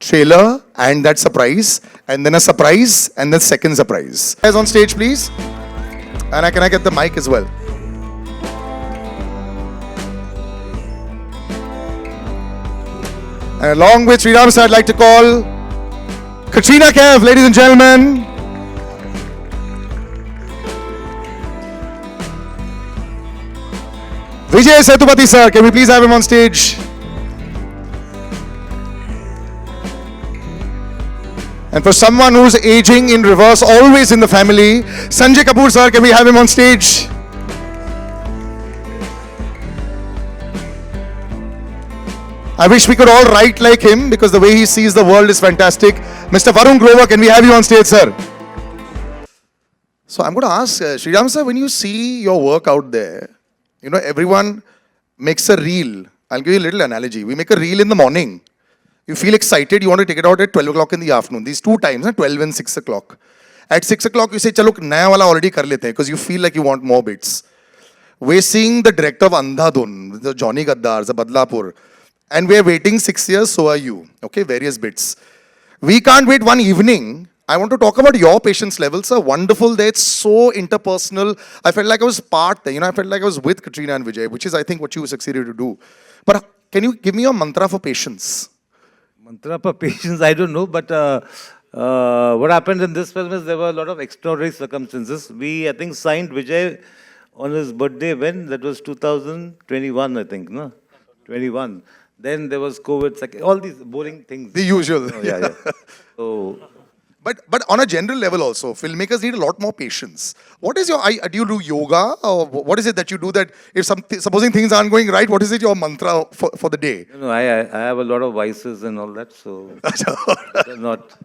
trailer and that surprise, and then a surprise, and then second surprise. Guys on stage, please. And can I get the mic as well? And along with Shriram sir, I'd like to call Katrina, Kaif, ladies and gentlemen. Vijay Setupathi sir, can we please have him on stage? And for someone who's aging in reverse, always in the family, Sanjay Kapoor sir, can we have him on stage? I wish we could all write like him because the way he sees the world is fantastic. Mr. Varun, can we have you on stage, sir? So I'm going to ask Shriram sir, when you see your work out there, you know, everyone makes a reel. I'll give you a little analogy. We make a reel in the morning. You feel excited, you want to take it out at 12 o'clock in the afternoon. These two times, 12 and 6 o'clock. At 6 o'clock, you say, chalo, naya wala already kar lete hain, because you feel like you want more bits. We're seeing the director of Andhadhun, the Johnny Gaddar, the Badlapur. And we're waiting 6 years, so are you. Okay, various bits. We can't wait one evening. I want to talk about your patience levels, sir. Wonderful there. It's so interpersonal. I felt like I was part there. You know, I felt like I was with Katrina and Vijay, which is, I think, what you succeeded to do. But can you give me your mantra for patience? Mantra for patience, I don't know. But what happened in this film is there were a lot of extraordinary circumstances. We, I think, signed Vijay on his birthday when? That was 2021, I think, no? 21. Then there was COVID, all these boring things. The usual. Oh, yeah. So... But on a general level also, filmmakers need a lot more patience. What is your, do you do yoga, or what is it that you do that if supposing things aren't going right, what is it your mantra for the day? No, I have a lot of vices and all that, so not.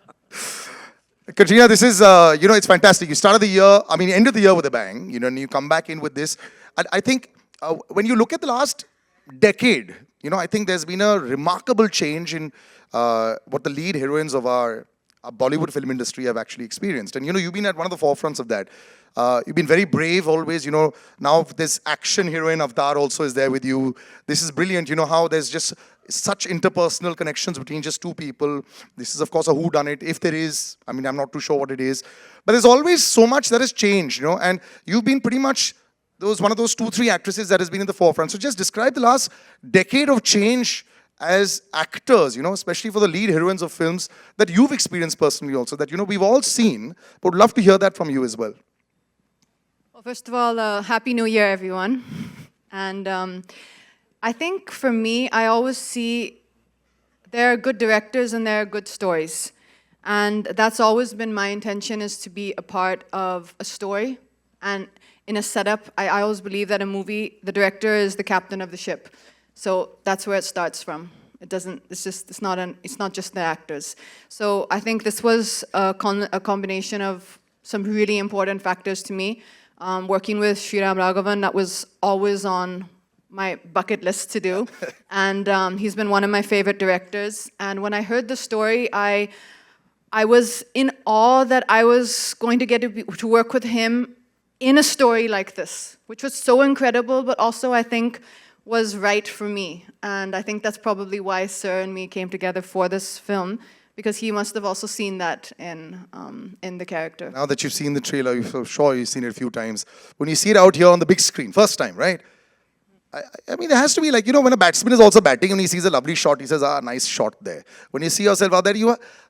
Katrina, this is, you know, it's fantastic. You started the year, end of the year with a bang, you know, and you come back in with this. And I think when you look at the last decade, you know, I think there's been a remarkable change in what the lead heroines of our Bollywood film industry have actually experienced. And, you know, you've been at one of the forefronts of that. You've been very brave always, you know. Now this action heroine Avatar also is there with you. This is brilliant, you know, how there's just such interpersonal connections between just two people. This is, of course, a whodunit, if there is. I'm not too sure what it is. But there's always so much that has changed, you know. And you've been pretty much one of those 2-3 actresses that has been in the forefront. So just describe the last decade of change as actors, you know, especially for the lead heroines of films that you've experienced personally also, that, you know, we've all seen, but would love to hear that from you as well. Well, first of all, Happy New Year, everyone. And I think for me, I always see there are good directors and there are good stories. And that's always been my intention, is to be a part of a story. And in a setup, I always believe that a movie, the director is the captain of the ship. So that's where it starts from. It's not just the actors. So I think this was a combination of some really important factors to me. Working with Shriram Raghavan, that was always on my bucket list to do. And he's been one of my favorite directors. And when I heard the story, I was in awe that I was going to get to work with him in a story like this, which was so incredible, but also I think was right for me. And I think that's probably why Sir and me came together for this film, because he must have also seen that in the character. Now that you've seen the trailer, I'm sure you've seen it a few times. When you see it out here on the big screen, first time, right? I mean, there has to be, like, you know, when a batsman is also batting and he sees a lovely shot, he says, nice shot there. When you see yourself out there,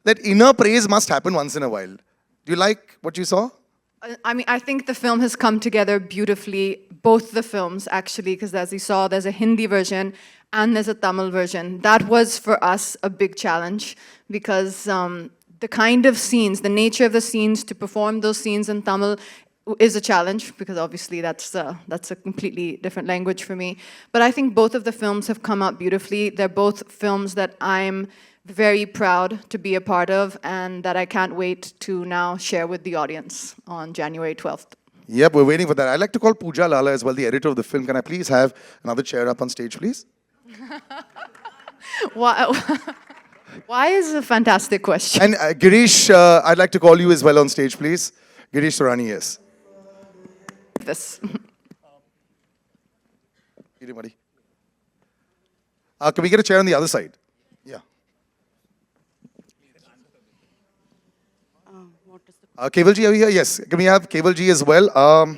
that inner praise must happen once in a while. Do you like what you saw? I think the film has come together beautifully, both the films actually, because as you saw, there's a Hindi version and there's a Tamil version. That was for us a big challenge, because the kind of scenes, the nature of the scenes, to perform those scenes in Tamil is a challenge, because obviously that's a completely different language for me. But I think both of the films have come out beautifully. They're both films that I'm very proud to be a part of, and that I can't wait to now share with the audience on January 12th. Yep, we're waiting for that. I'd like to call Pooja Lala as well, the editor of the film. Can I please have another chair up on stage, please? Why is a fantastic question. And Girish, I'd like to call you as well on stage, please. Girish Surani, yes. This. Can we get a chair on the other side? Yeah. Keval ji, are you here? Yes. Can we have Keval ji as well?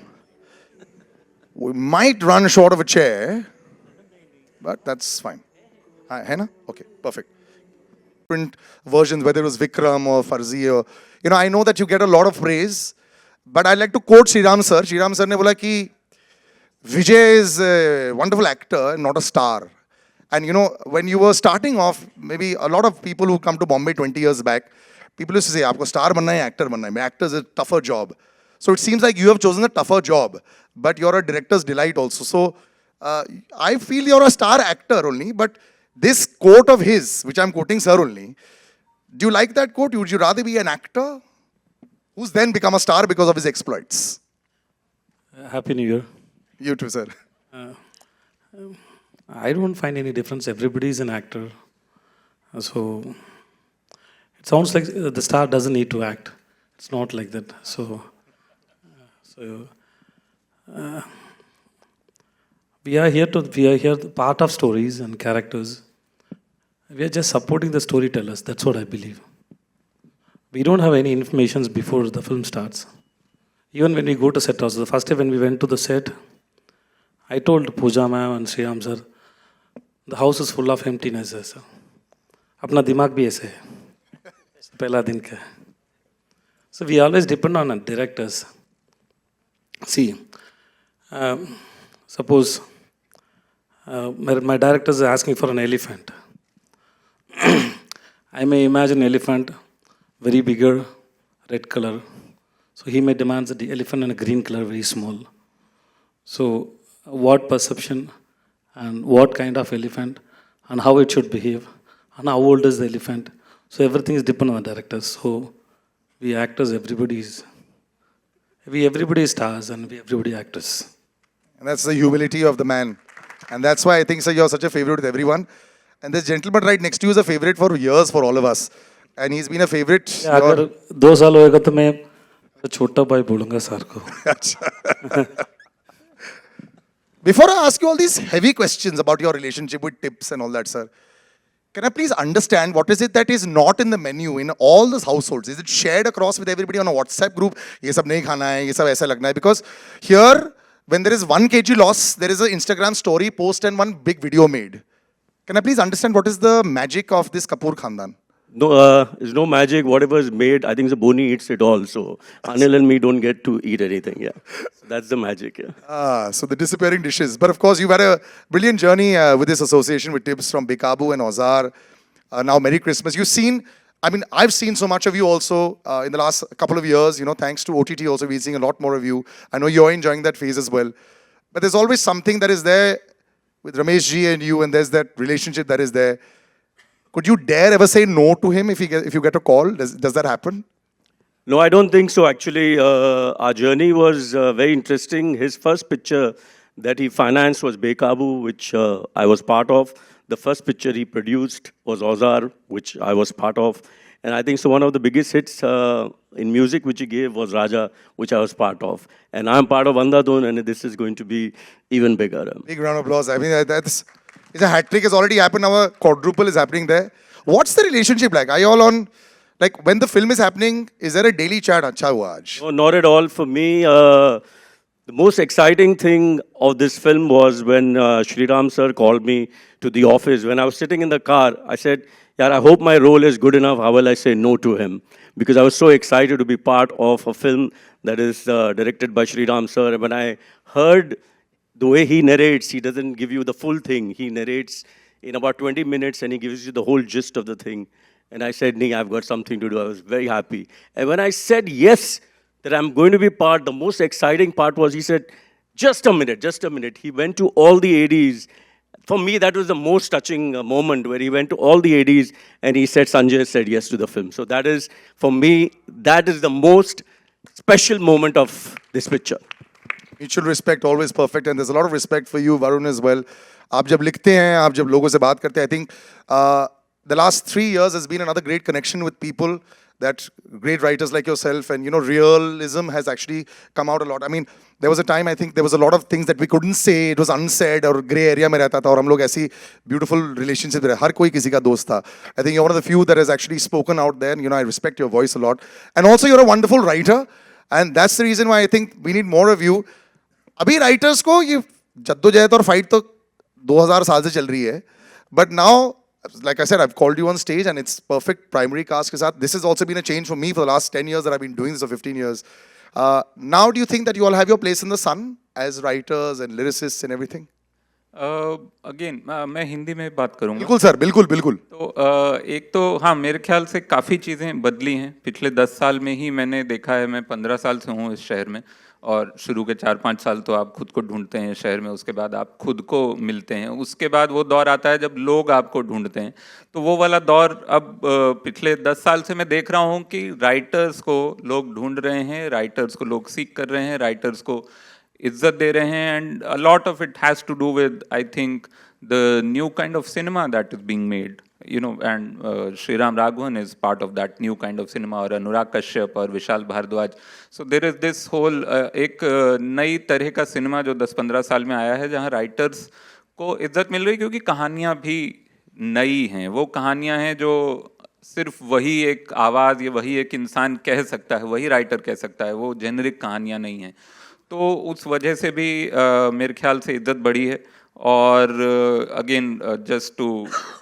We might run short of a chair, but that's fine. Hai na? Okay, perfect. Different versions, whether it was Vikram or Farzi or, I know that you get a lot of praise, but I'd like to quote Shriram sir. Shriram sir ne bola ki Vijay is a wonderful actor, not a star. And when you were starting off, maybe a lot of people who come to Bombay 20 years back, people used to say, aapko star banna hai, actor banna hai. Actor is a tougher job. So it seems like you have chosen a tougher job, but you're a director's delight also. So I feel you're a star actor only, but this quote of his, which I'm quoting sir only, do you like that quote? Would you rather be an actor who's then become a star because of his exploits? Happy New Year. You too, sir. I don't find any difference. Everybody is an actor. So it sounds like the star doesn't need to act. It's not like that. We are here part of stories and characters. We are just supporting the storytellers. That's what I believe. We don't have any information before the film starts. Even when we go to set also, the first day when we went to the set, I told Pooja ma'am and Shriram sir, the house is full of emptiness. Sir. Apna dimag bhi aise hai. Pehla din ka. So we always depend on directors. See, suppose my director is asking for an elephant. I may imagine elephant, very bigger, red color. So he may demand the elephant in a green color, very small. So what perception and what kind of elephant and how it should behave and how old is the elephant. So everything is dependent on the directors. So we actors, everybody is stars and we everybody actors. And that's the humility of the man. And that's why I think, sir, you're such a favorite with everyone. And this gentleman right next to you is a favorite for years for all of us. And he's been a favorite. अगर 2 साल होएगा तो मैं छोटा भाई बोलूँगा sir को. Before I ask you all these heavy questions about your relationship with tips and all that, sir, can I please understand what is it that is not in the menu in all these households? Is it shared across with everybody on a WhatsApp group? Ye sab nahi khana hai, ye sab aisa lagna hai. Because here, when there is 1 kg loss, there is an Instagram story post and one big video made. Can I please understand what is the magic of this Kapoor Khandan? No, there's no magic. Whatever is made, I think the Boni eats it all. So Anil and me don't get to eat anything. Yeah, so that's the magic. Yeah. So the disappearing dishes. But of course, you've had a brilliant journey with this association with tips from Bekabu and Ozar. Now, Merry Christmas. You've seen, I've seen so much of you also in the last couple of years. Thanks to OTT also, we're seeing a lot more of you. I know you're enjoying that phase as well. But there's always something that is there with Ramesh ji and you, and there's that relationship that is there. Could you dare ever say no to him if you get a call? Does that happen? No, I don't think so. Actually, our journey was very interesting. His first picture that he financed was Bekabu, which I was part of. The first picture he produced was Ozar, which I was part of. And I think so one of the biggest hits in music which he gave was Raja, which I was part of. And I'm part of Andhadhun, and this is going to be even bigger. Big round of applause. It's a hat trick has already happened. Now a quadruple is happening there. What's the relationship like? Are you all on, like when the film is happening, is there a daily chat? Acha hua aaj? No, not at all. For me, the most exciting thing of this film was when Shriram sir called me to the office. When I was sitting in the car, I said, yeah, I hope my role is good enough. How will I say no to him? Because I was so excited to be part of a film that is directed by Shriram sir. And when I heard the way he narrates, he doesn't give you the full thing. He narrates in about 20 minutes and he gives you the whole gist of the thing. And I said, nee, I've got something to do. I was very happy. And when I said yes, that I'm going to be part, the most exciting part was he said, just a minute. He went to all the ADs. For me, that was the most touching moment where he went to all the ADs and he said, Sanjay said yes to the film. So that is, for me, that is the most special moment of this picture. Mutual respect, always perfect. And there's a lot of respect for you, Varun, as well. आप जब लिखते हैं, आप जब लोगों से बात करते हैं, I think the last 3 years has been another great connection with people. that great writers like yourself and, you know, realism has actually come out a lot. I mean, there was a time, I think there was a lot of things that we couldn't say, it was unsaid, और grey area में रहता था, और हम लोग ऐसी beautiful relationship में रहे, हर कोई किसी का दोस्त था. I think you're one of the few that has actually spoken out there, and, you know, I respect your voice a lot. And also you're a wonderful writer, and that's the reason why I think we need more of you. अभी writers को ये जद्दोजहद और fight तो 2000 साल से चल रही है, but now, like I said, I've called you on stage and it's perfect primary cast के साथ. This has also been a change for me for the last 10 years that I've been doing this, or 15 years. Now do you think that you all have your place in the sun as writers and lyricists and everything? Again मैं हिंदी में बात करूंगा. बिल्कुल sir, बिल्कुल बिल्कुल. तो एक तो हाँ, मेरे ख्याल से काफ़ी चीज़ें बदली हैं पिछले 10 साल में ही. मैंने देखा है, मैं 15 साल से हूँ इस शहर में, और शुरू के 4-5 साल तो आप खुद को ढूंढते हैं शहर में, उसके बाद आप खुद को मिलते हैं, उसके बाद वो दौर आता है जब लोग आपको ढूंढते हैं. तो वो वाला दौर अब पिछले 10 साल से मैं देख रहा हूँ कि राइटर्स को लोग ढूंढ रहे हैं, राइटर्स को लोग सीख कर रहे हैं, राइटर्स को इज्जत दे रहे हैं. And a lot of it has to do with, I think, the new kind of cinema that is being made, you know, and Shriram Raghavan is part of that new kind of cinema, और अनुराग कश्यप और Vishal Bhardwaj. So there is this whole एक नई तरह का cinema जो 10-15 साल में आया है, जहाँ राइटर्स को इज्जत मिल रही, क्योंकि कहानियाँ भी नई हैं. वो कहानियाँ हैं जो सिर्फ वही एक आवाज़ या वही एक इंसान कह सकता है, वही राइटर कह सकता है, वो जेनरिक कहानियाँ नहीं हैं. तो उस वजह से भी मेरे ख्याल से इज्जत बढ़ी है. और again just to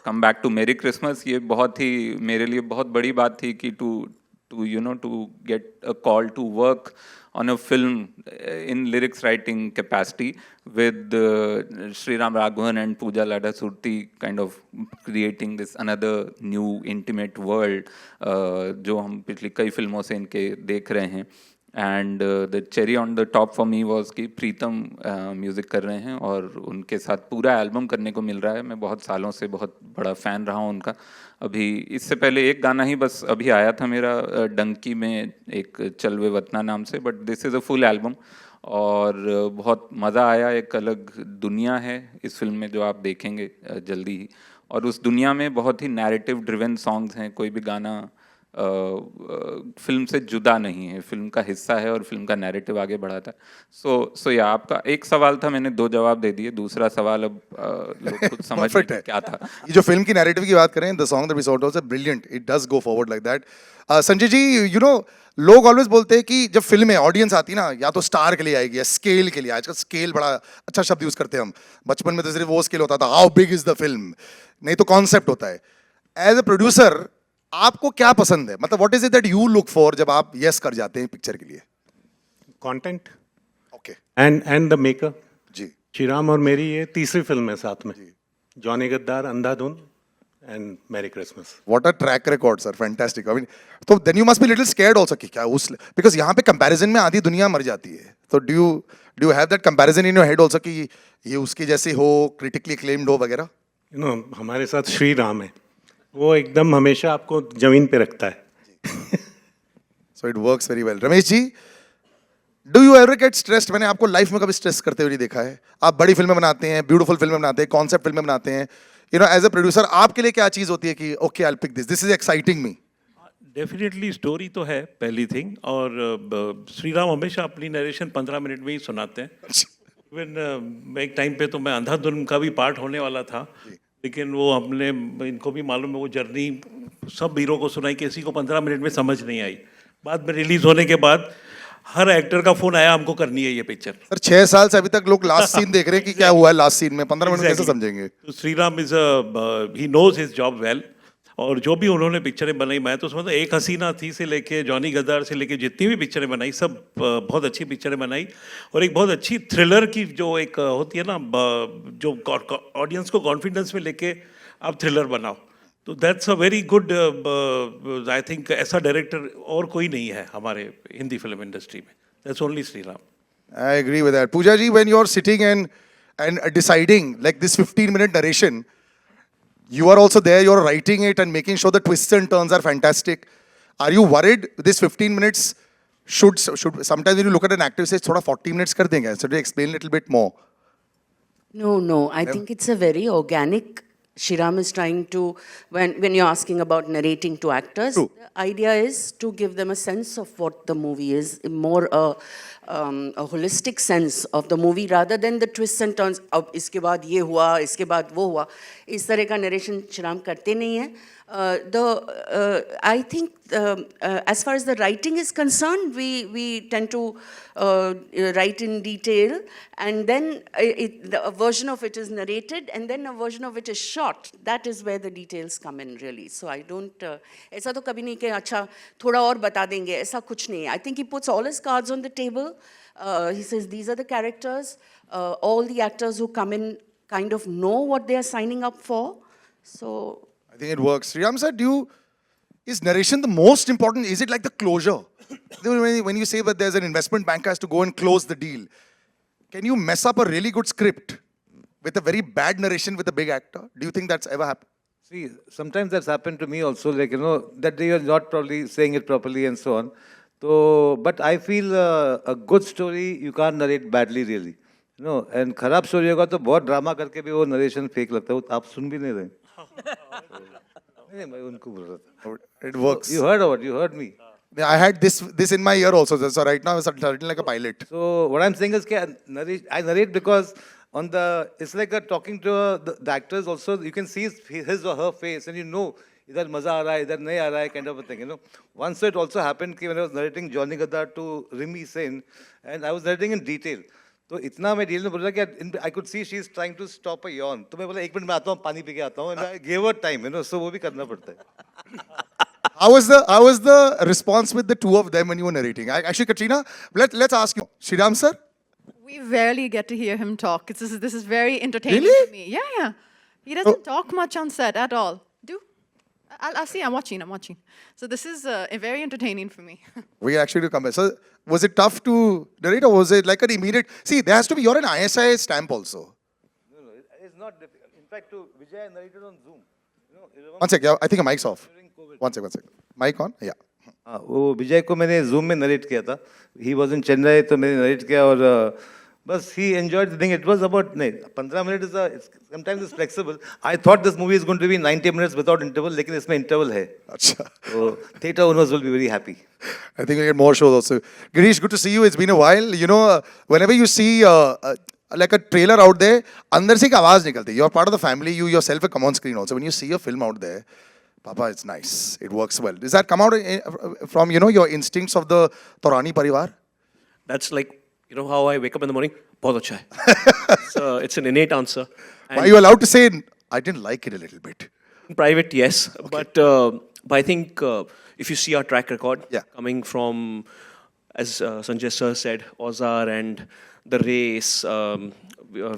come back to Merry Christmas, ये बहुत ही मेरे लिए बहुत बड़ी बात थी कि to you know to get a call to work on a film in lyrics writing capacity with Shriram Raghavan and Pooja Lada Surti, kind of creating this another new intimate world जो हम पिछली कई फिल्मों से इनके देख रहे हैं. And the cherry on the top for me was कि प्रीतम म्यूज़िक कर रहे हैं और उनके साथ पूरा एल्बम करने को मिल रहा है. मैं बहुत सालों से बहुत बड़ा फ़ैन रहा हूँ उनका. अभी इससे पहले एक गाना ही बस अभी आया था मेरा डंकी में, एक चलवे वतना नाम से, but this is a full album और बहुत मज़ा आया. एक अलग दुनिया है इस फिल्म में जो आप देखेंगे जल्दी ही, और उस दुनिया में बहुत ही नैरेटिव ड्रिवन सॉन्ग्स हैं. कोई भी गाना फिल्म से जुदा नहीं है, फिल्म का हिस्सा है और फिल्म का नैरेटिव आगे बढ़ाता है. सो या आपका एक सवाल था, मैंने 2 जवाब दे दिए. दूसरा सवाल अब लोग खुद समझ लें क्या था. ये जो फिल्म की नैरेटिव की बात करें, the song that we shot was brilliant. It does go forward like that. Sanjay ji, you know, लोग ऑलवेज बोलते हैं कि जब फिल्म में ऑडियंस आती है ना, या तो स्टार के लिए आएगी या स्केल के लिए. आजकल स्केल बड़ा अच्छा शब्द यूज करते हैं हम. बचपन में तो सिर्फ वो स्केल होता था, how big is the film, नहीं तो कॉन्सेप्ट होता है. एज अ प्रोड्यूसर आपको क्या पसंद है, मतलब what is it that you look for जब आप यस कर जाते हैं पिक्चर के लिए? Content, okay, and the maker. जी, श्रीराम और मेरी ये तीसरी फिल्म है साथ में. Johnny Gaddaar, Andhadhun and Merry Christmas. What a track record sir, fantastic. I mean, तो then you must be little scared also कि क्या उस, बिकॉज़ यहाँ पे कंपैरिजन में आधी दुनिया मर जाती है. तो do you have that comparison in your head also कि ये उसके जैसे हो, क्रिटिकली एक्लेम्ड हो वगैरह? यू नो, हमारे साथ श्रीराम है, वो एकदम हमेशा आपको जमीन पे रखता है. So it works very well. Ramesh ji, do you ever get stressed? मैंने आपको लाइफ में कभी स्ट्रेस करते हुए नहीं देखा है. आप बड़ी फिल्में बनाते हैं, ब्यूटीफुल फिल्में बनाते हैं, कॉन्सेप्ट फिल्में बनाते हैं. You know, as a producer आपके लिए क्या चीज़ होती है कि okay, I will pick this is exciting me? Definitely story तो है पहली थिंग, और श्रीराम हमेशा अपनी नरेशन 15 मिनट में ही सुनाते हैं. इवन एक टाइम पे तो मैं अंधाधुन का भी पार्ट होने वाला था, लेकिन वो हमने, इनको भी मालूम है, वो जर्नी सब हीरो को सुनाई, किसी को 15 मिनट में समझ नहीं आई. बाद में रिलीज होने के बाद हर एक्टर का फोन आया, हमको करनी है ये पिक्चर. सर 6 साल से अभी तक लोग लास्ट सीन देख रहे हैं कि क्या हुआ है लास्ट सीन में, 15 मिनट में कैसे समझेंगे? तो Shriram is he knows his job well. और जो भी उन्होंने पिक्चरें बनाई, मैं तो समझता एक हसीना थी से लेके जॉनी गद्दार से लेके जितनी भी पिक्चरें बनाई, सब बहुत अच्छी पिक्चरें बनाई. और एक बहुत अच्छी थ्रिलर की जो एक होती है ना, जो ऑडियंस को कॉन्फिडेंस में लेके आप थ्रिलर बनाओ, तो that's a very good. I think ऐसा डायरेक्टर और कोई नहीं है हमारे हिंदी फिल्म इंडस्ट्री में. That's only Shriram. I agree with that. Pooja ji, when you're sitting and deciding like this 15-minute narration, you are also there, you're writing it and making sure the twists and turns are fantastic. Are you worried this 15 minutes should sometimes when you look at an actor, you say thoda 40 minutes kar denga, so to explain a little bit more? No, I think it's a very organic Shriram is trying to, when you're asking about narrating to actors, True. the idea is to give them a sense of what the movie is, more a holistic sense of the movie rather than the twists and turns. अब इसके बाद ये हुआ, इसके बाद वो हुआ, इस तरह का narration Shriram करते नहीं है. I think as far as the writing is concerned, we tend to write in detail, and then a version of it is narrated, and then a version of it is shot. That is where the details come in, really. So I don't. ऐसा तो कभी नहीं कि अच्छा थोड़ा और बता देंगे. ऐसा कुछ नहीं है. I think he puts all his cards on the table. He says these are the characters. All the actors who come in kind of know what they are signing up for. So. I think it works. Shriram sir, is narration the most important? Is it like the closure? When you say that there's an investment banker has to go and close the deal, can you mess up a really good script with a very bad narration with a big actor? Do you think that's ever happened? See, sometimes that's happened to me also, like, that they are not probably saying it properly and so on. So, but I feel a good story, you can't narrate badly really. And खराब story होगा तो बहुत drama करके भी वो narration fake लगता है, वो आप सुन भी नहीं रहे. नहीं, मैं उनको बोल रहा था. It works. You heard about it, you heard me. Yeah, I had this in my ear also. So right now it's starting like a pilot. So what I'm saying is I narrate because it's like talking to the actors also. You can see his or her face and इधर मजा आ रहा है, इधर नहीं आ रहा है, kind of a thing. Once it also happened when I was narrating Johnny Gaddar to Rimi Sen, and I was narrating in detail. तो इतना मैं डील में बोल रहा कि I could see she is trying to stop a yawn. तो मैं बोला एक मिनट में आता हूँ, पानी पी के आता हूँ. And I gave her time, so वो भी करना पड़ता है. How was the response with the two of them when you were narrating? Actually, Katrina, let's ask you, Shriram sir. We rarely get to hear him talk. This is very entertaining Really? for me. Yeah. He doesn't talk much on set at all. I'll see. I'm watching. So this is very entertaining for me. We actually come back. So was it tough to narrate or was it like an immediate? See, there has to be, you're an ISI stamp also. No, it's not difficult. In fact, to Vijay, I narrated on Zoom. One sec, I think your mic's off. One sec. Mic on? Yeah. वो विजय को मैंने Zoom में narrate किया था. He was in Chennai, तो मैंने narrate किया और बस he enjoyed the thing. It was about 15 minutes. Sometimes it's flexible. I thought this movie is going to be 90 minutes without interval, लेकिन इसमें interval है. Achha. So theatre owners will be very happy. I think we get more shows also. Girish, good to see you. It's been a while. Whenever you see like a trailer out there, अंदर से एक आवाज निकलती है. You're part of the family. You yourself come on screen also. When you see a film out there, Papa, it's nice. It works well. Does that come out from your instincts of the Torani Parivar? That's like, how I wake up in the morning? Bahut acha hai. It's an innate answer. And Are you allowed to say, I didn't like it a little bit? in private, yes. Okay. But I think if you see our track record, Yeah. coming from, as Sanjay sir said, Ozar and The Race,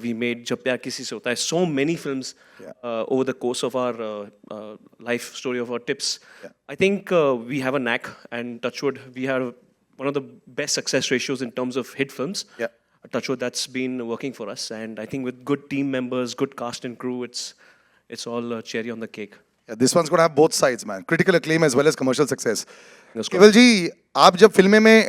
we made Jab Pyar Kisi Se Hota Hai, so many films over the course of our life story of our tips. Yeah. I think we have a knack, and touchwood, we have one of the best success ratios in terms of hit films. Yeah. Touchwood, that's been working for us, and I think with good team members, good cast and crew, it's all cherry on the cake. Yeah, this one's going to have both sides, man. Critical acclaim as well as commercial success. That's good. केवल जी, आप जब फिल्में में